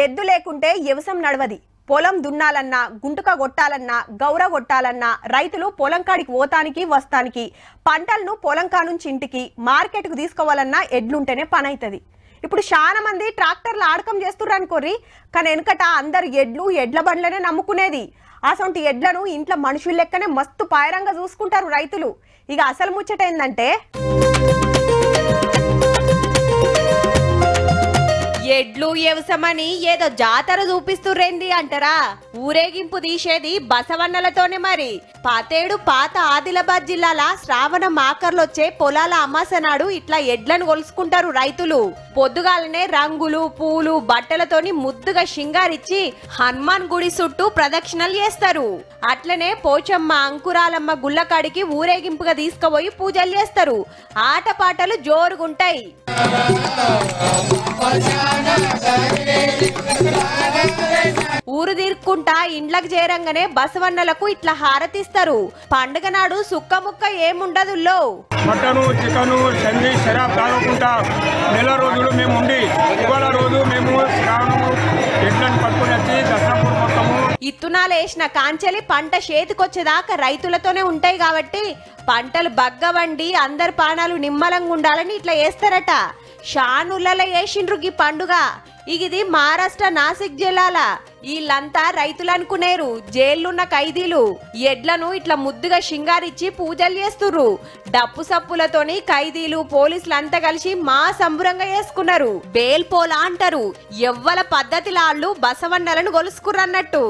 ఎద్దు లేకుంటే వ్యవసాయం నడవది. పొలం దున్నాలన్నా, గుంటుక కొట్టాలన్నా, గౌర కొట్టాలన్నా రైతులు పొలం కాడికి పోతానికి వస్తానికి, పంటలను పొలం కానుంచి ఇంటికి మార్కెట్కు తీసుకోవాలన్నా ఎడ్లుంటేనే పని అవుతుంది. ఇప్పుడు చాలా మంది ట్రాక్టర్లు ఆడకం చేస్తుర్రు అనుకోర్రి, కానీ వెనుకట అందరు ఎడ్ల బండ్లనే నమ్ముకునేది. అసొంటి ఎడ్లను ఇంట్లో మనుషుల లెక్కనే మస్తు పాయరంగా చూసుకుంటారు రైతులు. ఇక అసలు ముచ్చట ఏందంటే, ఎడ్లు వ్యవసాయమని ఏదో జాతర చూపిస్తుర్రేంది అంటారా? ఊరేగింపు తీసేది బసవన్నలతోనే. మరి పాతేడు పాత ఆదిలాబాద్ జిల్లాల శ్రావణ మాకర్లొచ్చే పొలాల అమాస నాడు ఇట్లా ఎడ్లను కొలుసుకుంటారు రైతులు. పొద్దుగాలనే రంగులు పూలు బట్టలతోని ముద్దుగా షింగారిచ్చి హనుమాన్ గుడి చుట్టూ ప్రదక్షిణలు చేస్తారు. అట్లనే పోచమ్మ అంకురాలమ్మ గుళ్ళకాడికి ఊరేగింపుగా తీసుకుపోయి పూజలు చేస్తారు. ఆటపాటలు జోరుగుంటాయి. ఊరు తీర్కుంటా ఇండ్లకు చేరంగానే బసవన్నలకు ఇట్లా హారతిస్తారు. పండుగ నాడు సుక్క ముక్క ఏముండదుల్లో. మటను చికెను సంధి శరాబ్ తాగకుండా నెల రోజులు మేము ఉండి ఇవాళ రోజు మేము శ్రావణము ఎడ్లను పట్టుకుని వచ్చి దసరాపూర్ మొత్తము ఇత్తునాలు వేసిన కాంచెలి పంట చేతికొచ్చేదాకా రైతులతోనే ఉంటాయి. కాబట్టి పంటలు బగ్గవండి అందరి పానాలు నిమ్మలంగా ఉండాలని ఇట్లా వేస్తారట. షానులలో వేసిండ్రు ఈ పండుగ. ఇది మహారాష్ట్ర నాసిక్ జిల్లాల. వీళ్ళంతా రైతులు అనుకునేరు. జైలున్న ఖైదీలు ఎడ్లను ఇట్లా ముద్దుగా షింగారిచ్చి పూజలు చేస్తుర్రు. డప్పు సప్పులతోని ఖైదీలు పోలీసులు అంతా కలిసి మా సంబురంగా చేసుకున్నారు. బేల్పోలా అంటారు. ఎవ్వల పద్ధతిలాళ్ళు బసవన్నలను గొలుసుకుర్రన్నట్టు.